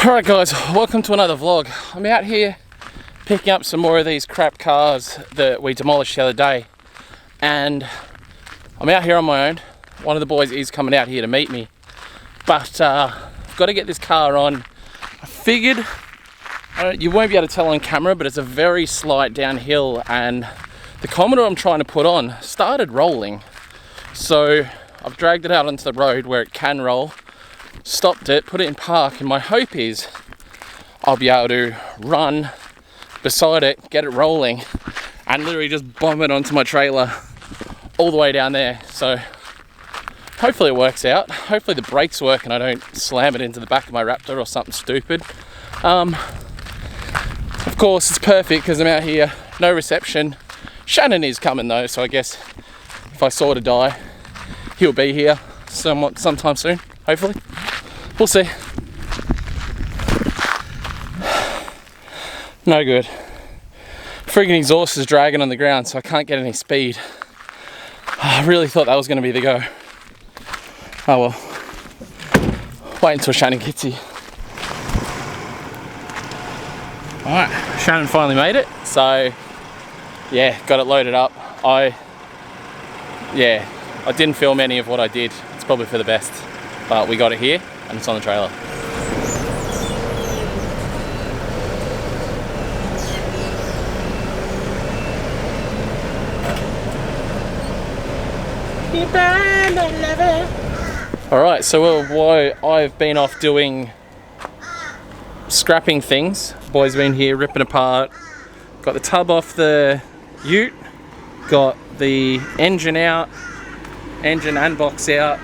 Alright guys, welcome to another vlog. I'm out here picking up some more of these crap cars that we demolished the other day, and I'm out here on my own. One of the boys is coming out here to meet me, but I've got to get this car on. I figured, you won't be able to tell on camera, but it's a very slight downhill, and the Commodore I'm trying to put on started rolling. So I've dragged it out onto the road where it can roll, stopped it, put it in park, and my hope is I'll be able to run beside it, get it rolling, and literally just bomb it onto my trailer all the way down there. So hopefully it works out. Hopefully the brakes work and I don't slam it into the back of my Raptor or something stupid. Of course it's perfect because I'm out here, no reception. Shannon is coming though, so I guess if I sort of die, he'll be here sometime soon, hopefully. We'll see. No good. Friggin' exhaust is dragging on the ground, so I can't get any speed. I really thought that was going to be the go. Oh well. Wait until Shannon gets here. Alright, Shannon finally made it, so yeah, got it loaded up. I didn't film any of what I did. It's probably for the best, but we got it here and it's on the trailer. Alright, so while I've been off doing scrapping things, boys been here ripping apart, got the tub off the ute, got the engine out, engine and box out. I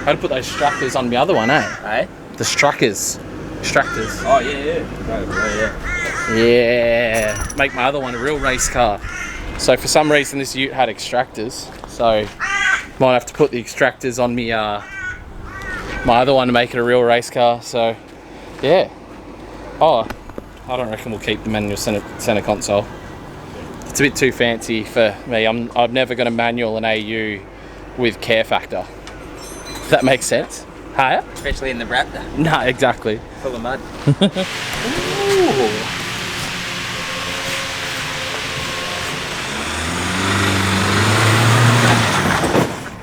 had to put those structures on the other one, eh? The structures. Oh yeah. Yeah. Make my other one a real race car. So for some reason this ute had extractors, so might have to put the extractors on me my other one to make it a real race car. So yeah. Oh, I don't reckon we'll keep the manual center console. It's a bit too fancy for me. I'm never going to manual an AU with care factor. If that makes sense. Hi? Especially in the Raptor. No, exactly. Full of mud. Ooh.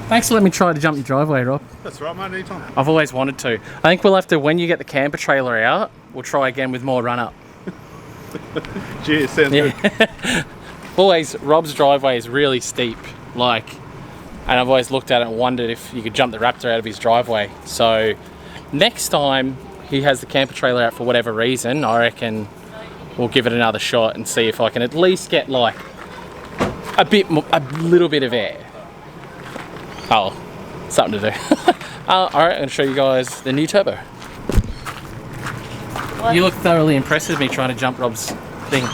Thanks for letting me try to jump the driveway, Rob. That's right, mate, anytime. I've always wanted to. I think we'll have to, when you get the camper trailer out, we'll try again with more run up. Cheers, sounds good. Always, Rob's driveway is really steep, like, and I've always looked at it and wondered if you could jump the Raptor out of his driveway. So next time he has the camper trailer out for whatever reason, I reckon we'll give it another shot and see if I can at least get like a little bit of air. Oh, something to do. Alright, I'm going to show you guys the new turbo. What? You look thoroughly impressed with me trying to jump Rob's thing.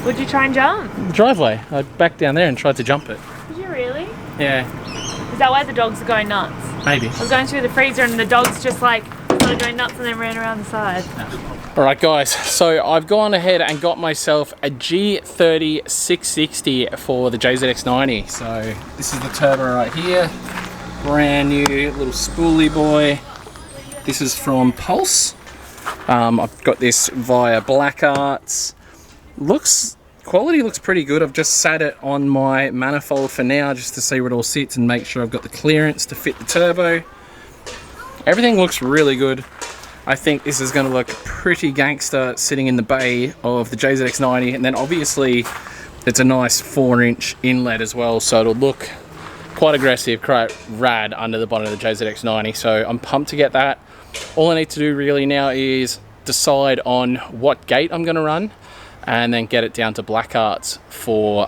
Would you try and jump? The driveway. I backed down there and tried to jump it. Did you really? Yeah. Is that why the dogs are going nuts? Maybe. I was going through the freezer and the dogs just like started going nuts and then ran around the side. No. Alright guys, so I've gone ahead and got myself a G30 for the jzx90. So this is the turbo right here. Brand new little spoolie boy. This is from Pulse. I've got this via Black Arts. Quality looks pretty good. I've just sat it on my manifold for now just to see where it all sits and make sure I've got the clearance to fit the turbo. Everything looks really good. I think this is going to look pretty gangster sitting in the bay of the jzx90, and then obviously it's a nice 4-inch inlet as well, so it'll look quite aggressive, quite rad under the bonnet of the jzx90. So I'm pumped to get that. All I need to do really now is decide on what gate I'm going to run and then get it down to Black Arts for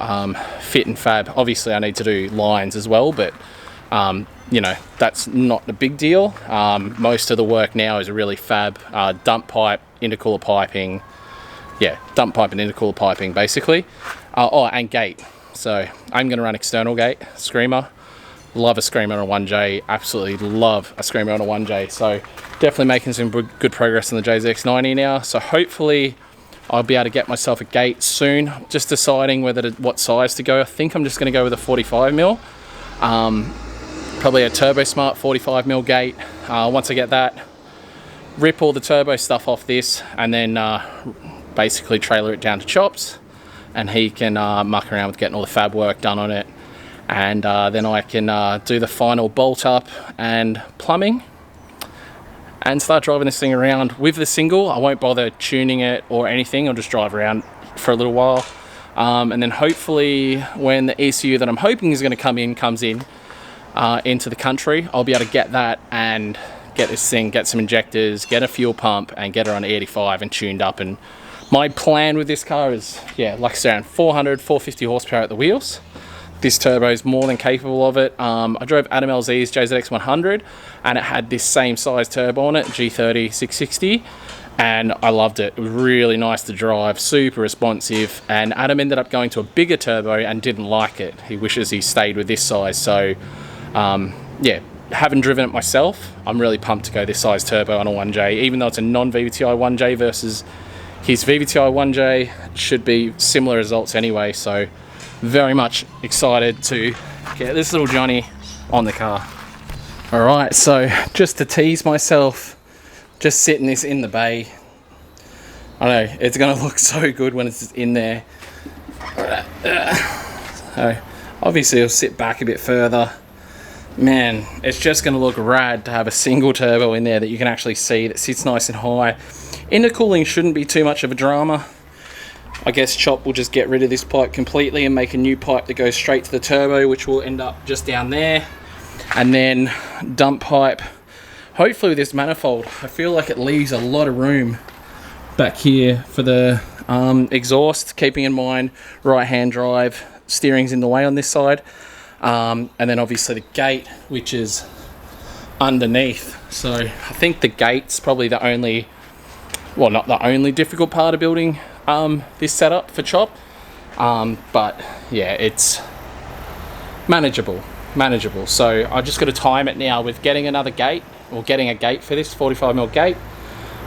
fit and fab. Obviously I need to do lines as well, but you know, that's not a big deal. Most of the work now is a really fab dump pipe, intercooler piping. Yeah, dump pipe and intercooler piping basically. And gate. So I'm going to run external gate, screamer. Love a screamer on a 1J, absolutely love a screamer on a 1J. So definitely making some good progress on the jzx90 now. So hopefully I'll be able to get myself a gate soon. Just deciding what size to go. I think I'm just going to go with a 45mm. Probably a Turbo Smart 45mm gate. Once I get that, rip all the turbo stuff off this, and then basically trailer it down to Chops, and he can muck around with getting all the fab work done on it, and then I can do the final bolt up and plumbing and start driving this thing around with the single. I won't bother tuning it or anything, I'll just drive around for a little while, and then hopefully when the ECU that I'm hoping is going to comes in into the country, I'll be able to get that and get this thing, get some injectors, get a fuel pump, and get her on E85 and tuned up. And my plan with this car is, yeah, like I said, around 400, 450 horsepower at the wheels. This turbo is more than capable of it. I drove Adam LZ's jzx90, and it had this same size turbo on it, G30 660, and I loved it. It was really nice to drive, super responsive, and Adam ended up going to a bigger turbo and didn't like it. He wishes he stayed with this size. So yeah, having driven it myself, I'm really pumped to go this size turbo on a 1J, even though it's a non-VVTi 1J versus his VVTi 1J. It should be similar results anyway, so very much excited to get this little Johnny on the car. All right, so just to tease myself, just sitting this in the bay. I know, it's gonna look so good when it's in there. So obviously I'll sit back a bit further. Man, it's just gonna look rad to have a single turbo in there that you can actually see, that sits nice and high. Intercooling shouldn't be too much of a drama. I guess Chop will just get rid of this pipe completely and make a new pipe that goes straight to the turbo, which will end up just down there. And then dump pipe, hopefully with this manifold, I feel like it leaves a lot of room back here for the exhaust, keeping in mind right hand drive, steering's in the way on this side. And then obviously the gate, which is underneath. So I think the gate's probably the only, well, not the only difficult part of building this setup for Chop. But yeah, it's manageable. So I just got to time it now with getting another gate, or getting a gate for this 45mm gate,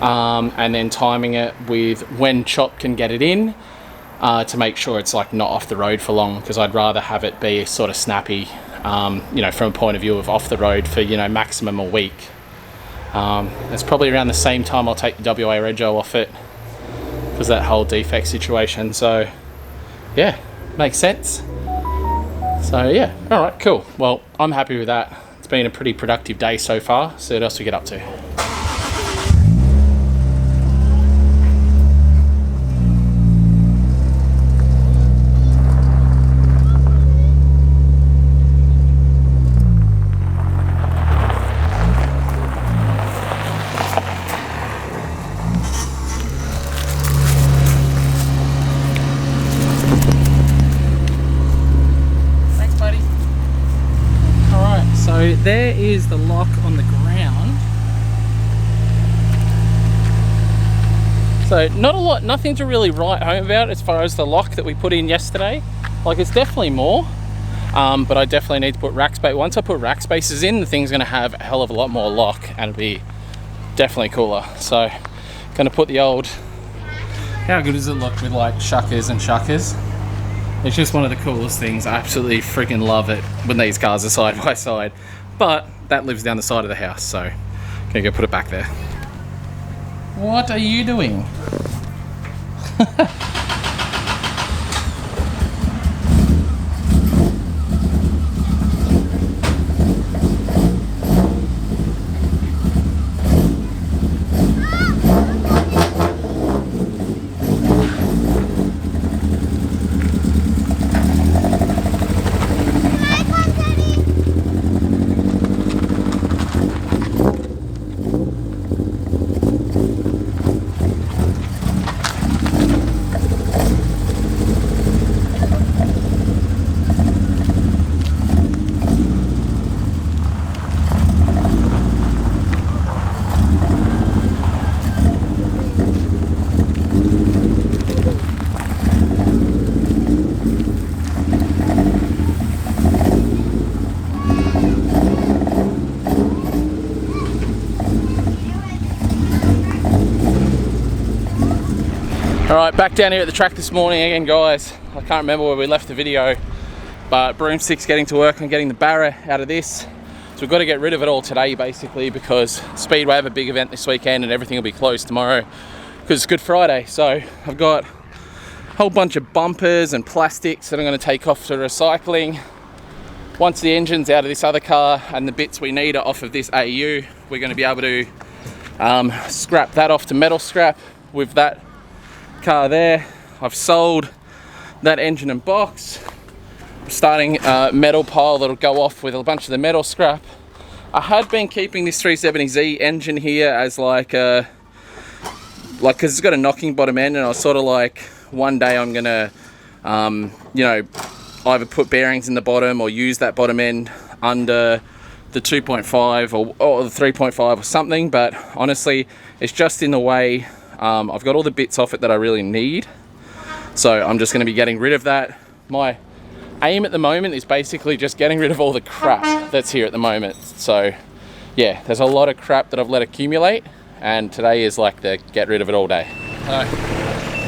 and then timing it with when Chop can get it in, to make sure it's like not off the road for long, because I'd rather have it be sort of snappy, you know, from a point of view of off the road for, you know, maximum a week. It's probably around the same time I'll take the WA rego off it, because that whole defect situation. So yeah, makes sense. So yeah, all right, cool. Well, I'm happy with that. It's been a pretty productive day so far. So what else we get up to? So there is the lock on the ground. So nothing to really write home about as far as the lock that we put in yesterday. Like, it's definitely more, but I definitely need to put rack space. Once I put rack spaces in, the thing's gonna have a hell of a lot more lock and it'll be definitely cooler. So gonna put the old, how good does it look with like shuckers and shuckers? It's just one of the coolest things. I absolutely freaking love it when these cars are side by side. But that lives down the side of the house, so gonna go put it back there. What are you doing? Alright, back down here at the track this morning again, guys. I can't remember where we left the video, but broomstick's getting to work on getting the barra out of this. It's So we've got to get rid of it all today basically, because Speedway have a big event this weekend and everything will be closed tomorrow because it's Good Friday. So I've got a whole bunch of bumpers and plastics that I'm going to take off to recycling. Once the engine's out of this other car and the bits we need are off of this AU, we're going to be able to scrap that off to metal scrap with that car there. I've sold that engine and box. I'm starting a metal pile that'll go off with a bunch of the metal scrap. I had been keeping this 370Z engine here as because it's got a knocking bottom end, and I was sort of like, one day I'm gonna you know, either put bearings in the bottom or use that bottom end under the 2.5 or the 3.5 or something, but honestly it's just in the way. I've got all the bits off it that I really need, so I'm just going to be getting rid of that. My aim at the moment is basically just getting rid of all the crap that's here at the moment. So yeah, there's a lot of crap that I've let accumulate, and today is like the get rid of it all day.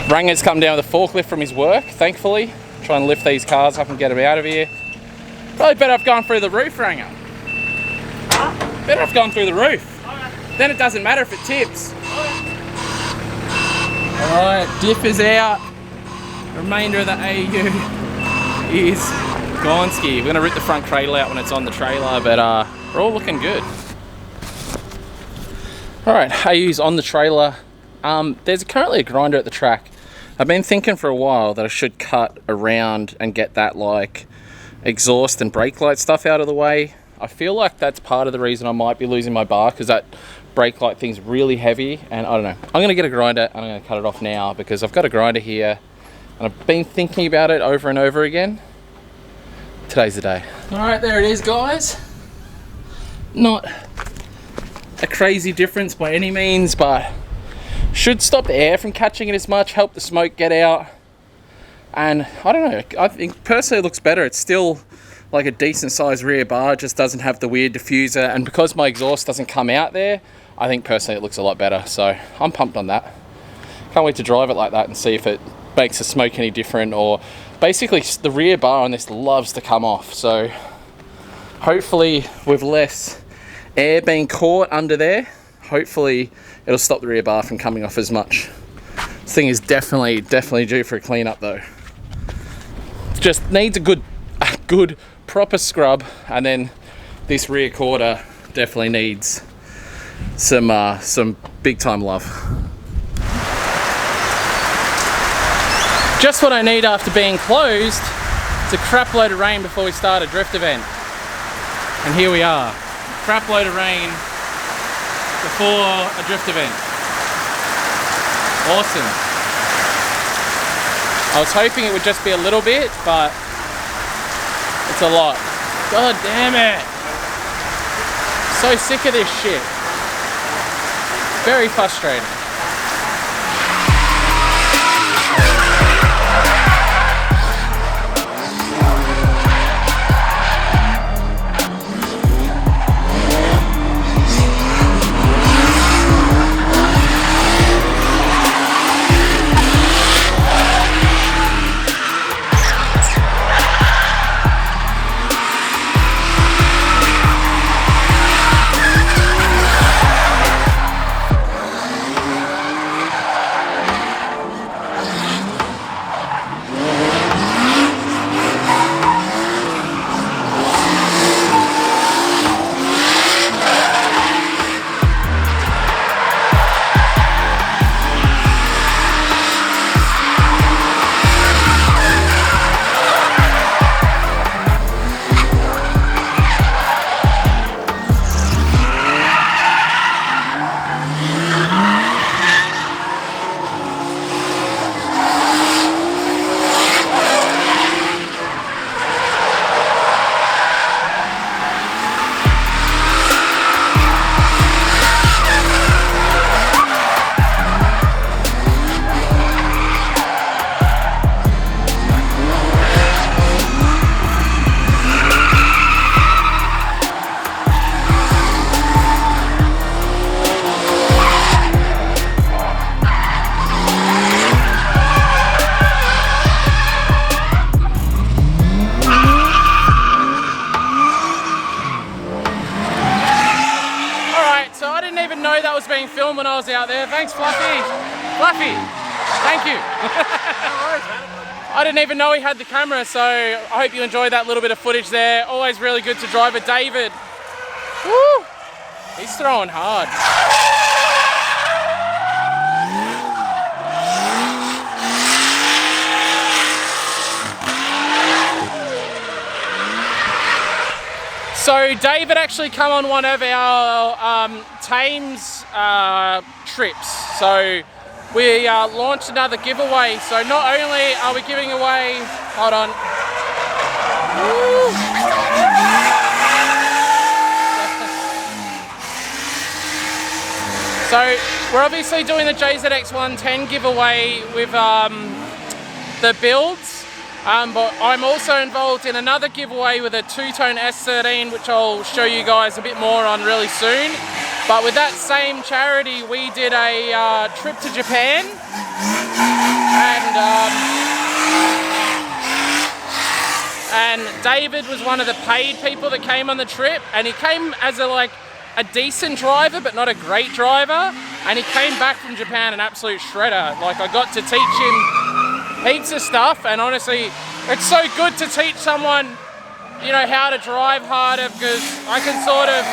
Ranger's come down with a forklift from his work, thankfully. Try and lift these cars up and get them out of here. Probably better have gone through the roof, Ranger. Better have gone through the roof. Then it doesn't matter if it tips. Alright, diff is out. Remainder of the AU is gonski. We're going to rip the front cradle out when it's on the trailer, but we're all looking good. Alright, AU's on the trailer. There's currently a grinder at the track. I've been thinking for a while that I should cut around and get that like exhaust and brake light stuff out of the way. I feel like that's part of the reason I might be losing my bar, because that brake light thing's really heavy, and I don't know. I'm gonna get a grinder and I'm gonna cut it off now because I've got a grinder here and I've been thinking about it over and over again. Today's the day. All right, there it is, guys. Not a crazy difference by any means, but should stop the air from catching it as much, help the smoke get out. And I don't know, I think personally it looks better. It's still like a decent sized rear bar, just doesn't have the weird diffuser, and because my exhaust doesn't come out there, I think personally it looks a lot better. So I'm pumped on that. Can't wait to drive it like that and see if it makes the smoke any different, or basically the rear bar on this loves to come off. So hopefully with less air being caught under there, hopefully it'll stop the rear bar from coming off as much. This thing is definitely due for a cleanup though. Just needs a good proper scrub, and then this rear quarter definitely needs some big time love. Just what I need after being closed. It's a crap load of rain before we start a drift event, and here we are, crap load of rain before a drift event. Awesome. I was hoping it would just be a little bit, but it's a lot. God damn it. So sick of this shit. Very frustrating. being filmed when I was out there. Thanks, Fluffy. Fluffy, thank you. I didn't even know he had the camera, so I hope you enjoyed that little bit of footage there. Always really good to drive with David. Woo! He's throwing hard. So David actually come on one of our Thames trips. So we launched another giveaway. So not only are we giving away, hold on. Woo. So we're obviously doing the jzx90 giveaway with the builds. But I'm also involved in another giveaway with a two-tone S13, which I'll show you guys a bit more on really soon. But with that same charity, we did a trip to Japan, and David was one of the paid people that came on the trip, and he came as a decent driver, but not a great driver, and he came back from Japan an absolute shredder. Like, I got to teach him heaps of stuff, and honestly, it's so good to teach someone, you know, how to drive harder, because I can sort of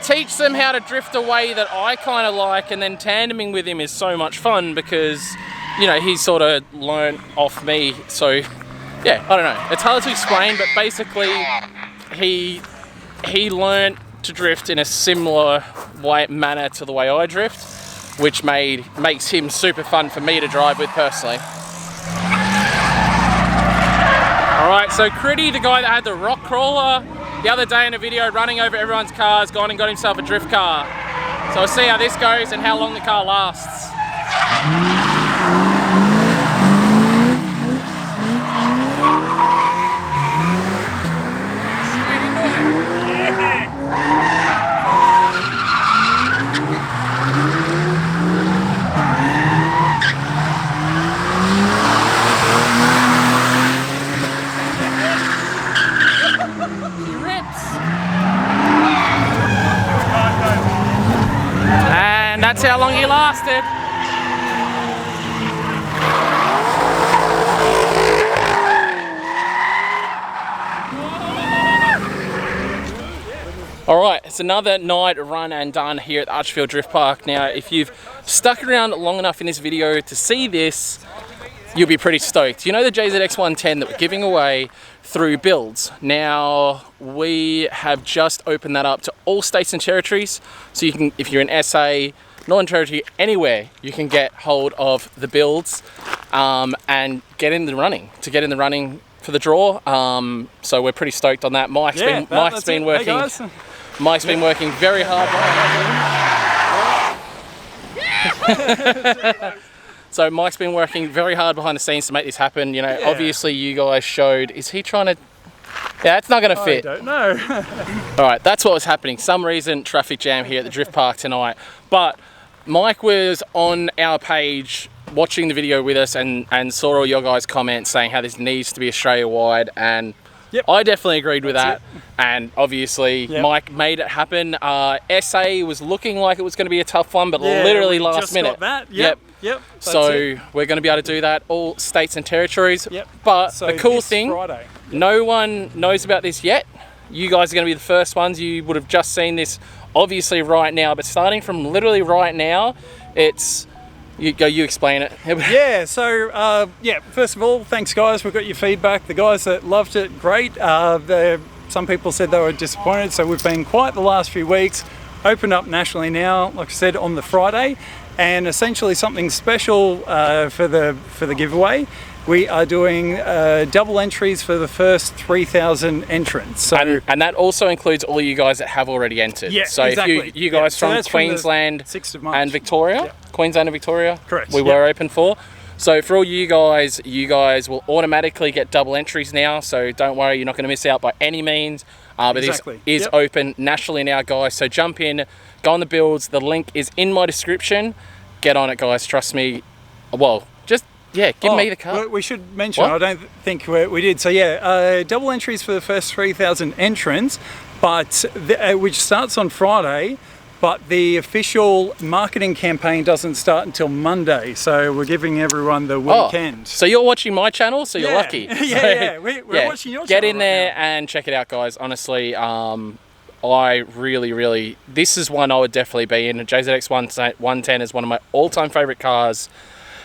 teach them how to drift a way that I kind of like, and then tandeming with him is so much fun because, you know, he sort of learned off me. So yeah, I don't know, it's hard to explain, but basically he learned to drift in a similar manner to the way I drift, which makes him super fun for me to drive with personally. Alright, so Critty, the guy that had the rock crawler the other day in a video running over everyone's cars, gone and got himself a drift car. So we'll see how this goes and how long the car lasts. And that's how long he lasted. Alright, it's another night run and done here at the Archfield Drift Park. Now, if you've stuck around long enough in this video to see this, you'll be pretty stoked. You know the jzx90 that we're giving away through builds. Now, we have just opened that up to all states and territories. So you can, if you're in SA, Northern Territory, anywhere, you can get hold of the builds and get in the running, for the draw. So we're pretty stoked on that. Mike's been working very hard. So Mike's been working very hard behind the scenes to make this happen. You know, obviously you guys showed, is he trying to, yeah, it's not going to fit. I don't know. All right, that's what was happening. Some reason, traffic jam here at the Drift Park tonight. But Mike was on our page watching the video with us and saw all your guys' comments saying how this needs to be Australia-wide, and I definitely agreed with that. And obviously Mike made it happen. SA was looking like it was going to be a tough one, but literally last minute. Got that. Yep. So we're going to be able to do that, all states and territories. But so the cool thing, Friday, no one knows about this yet. You guys are going to be the first ones. You would have just seen this obviously right now, but starting from literally right now, it's, you explain it. So first of all, thanks guys, we've got your feedback. The guys that loved it, great. Some people said they were disappointed, so we've been quiet the last few weeks. Opened up nationally now, like I said, on the Friday, and essentially something special for the giveaway. We are doing double entries for the first 3,000 entrants. So, and that also includes all you guys that have already entered. So if you guys from Queensland and Victoria, Queensland and Victoria, correct. We were open for. So for all you guys will automatically get double entries now. So don't worry, you're not going to miss out by any means. But this is open nationally now, guys. So jump in, go on the builds. The link is in my description. Get on it, guys. Trust me. Well, just give me the car. We should mention, I don't think we did. So double entries for the first 3,000 entrants, but which starts on Friday. but the official marketing campaign doesn't start until Monday. So we're giving everyone the weekend. So you're watching my channel, so you're lucky. Yeah, we're watching your channel. Get in right there now. and check it out, guys. Honestly, I really, this is one I would definitely be in. A jzx110 is one of my all-time favorite cars,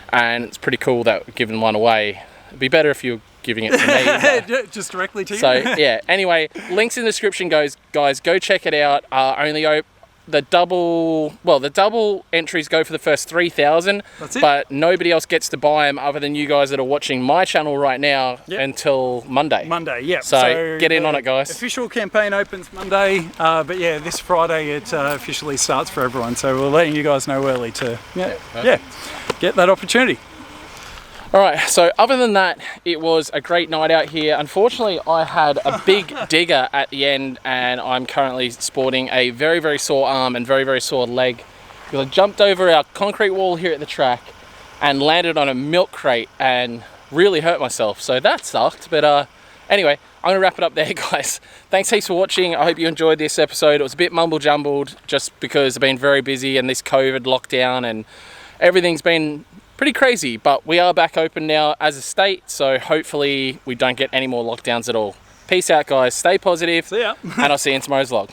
and it's pretty cool that we're giving one away. It'd be better if you were giving it to me. Just directly to you. So yeah, anyway, links in the description, guys. Go check it out. The double entries go for the first 3,000. That's it. But nobody else gets to buy them other than you guys that are watching my channel right now until Monday. Yeah. So get in on it, guys. Official campaign opens Monday, but yeah, this Friday it officially starts for everyone. So we're letting you guys know early to get that opportunity. All right, so other than that, it was a great night out here. Unfortunately, I had a big digger at the end, and I'm currently sporting a very sore arm and very sore leg because I jumped over our concrete wall here at the track and landed on a milk crate and really hurt myself. So that sucked, but anyway, I'm gonna wrap it up there, guys. Thanks heaps for watching. I hope you enjoyed this episode. It was a bit mumble jumbled just because I've been very busy and this COVID lockdown and everything's been pretty crazy, but we are back open now as a state, so hopefully we don't get any more lockdowns at all. Peace out, guys. Stay positive. See ya. And I'll see you in tomorrow's vlog.